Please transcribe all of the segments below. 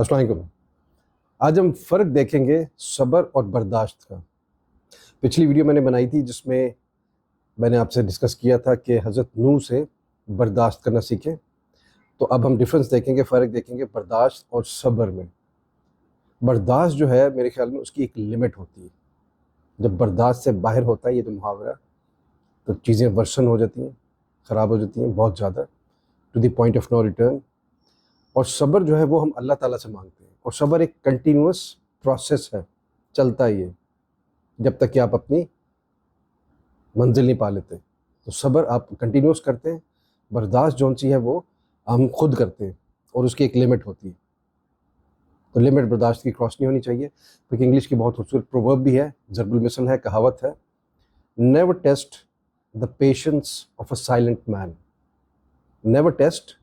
अस्सलाम वालेकुम। आज हम फ़र्क देखेंगे सब्र और बर्दाश्त का। पिछली वीडियो मैंने बनाई थी जिसमें मैंने आपसे डिस्कस किया था कि हज़रत नूह से बर्दाश्त करना सीखें। तो अब हम डिफ़रेंस देखेंगे, फ़र्क देखेंगे बर्दाश्त और सब्र में। बर्दाश्त जो है मेरे ख़्याल में उसकी एक लिमिट होती है। जब बर्दाश्त से बाहर होता है ये जो मुहावरा, तो चीज़ें वर्सन हो जाती हैं, ख़राब हो जाती हैं बहुत ज़्यादा, to the point of no return. और सब्र जो है वो हम अल्लाह ताला से मांगते हैं, और सब्र एक कंटिन्यूअस प्रोसेस है, चलता ही है जब तक कि आप अपनी मंजिल नहीं पा लेते। तो सब्र आप कंटिन्यूअस करते हैं, बर्दाश्त जौन सी है वो हम खुद करते हैं, और उसकी एक लिमिट होती है। तो लिमिट बर्दाश्त की क्रॉस नहीं होनी चाहिए। क्योंकि इंग्लिश की बहुत खूबसूरत प्रोवर्ब भी है, ज़रबुल मिसल है, कहावत है, never test the patience of a silent man. Never test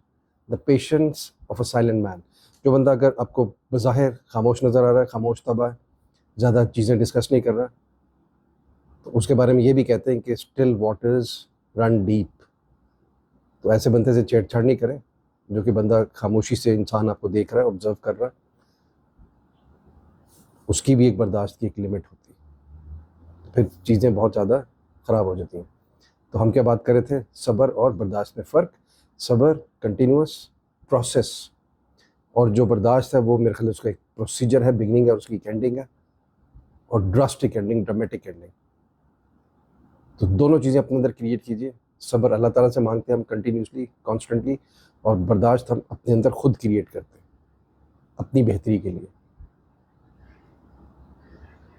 the patience of a silent man. जो बंदा अगर आपको बज़ाहिर खामोश नज़र आ रहा है, खामोश तबा है, ज़्यादा चीज़ें डिस्कस नहीं कर रहा, तो उसके बारे में ये भी कहते हैं कि स्टिल वाटर्स रन डीप। तो ऐसे बंदे से छेड़छाड़ नहीं करें, जो कि बंदा खामोशी से इंसान आपको देख रहा है, ऑब्जर्व कर रहा है। उसकी भी एक बर्दाश्त की एक लिमिट होती है, फिर चीज़ें बहुत ज़्यादा ख़राब हो जाती हैं। तो हम क्या बात कर रहे थे, सब्र और बर्दाश्त में फ़र्क। सब्र कंटिन्यूअस प्रोसेस, और जो बर्दाश्त है वो मेरे ख्याल उसका एक प्रोसीजर है, बिगनिंग है, उसकी एक एंडिंग है, और ड्रास्टिक एंडिंग, ड्रामेटिक एंडिंग। तो दोनों चीज़ें अपने अंदर क्रिएट कीजिए। सब्र अल्लाह ताला से मांगते हैं हम कंटिन्यूसली, कॉन्स्टेंटली, और बर्दाश्त हम अपने अंदर खुद क्रिएट करते हैं अपनी बेहतरी के लिए।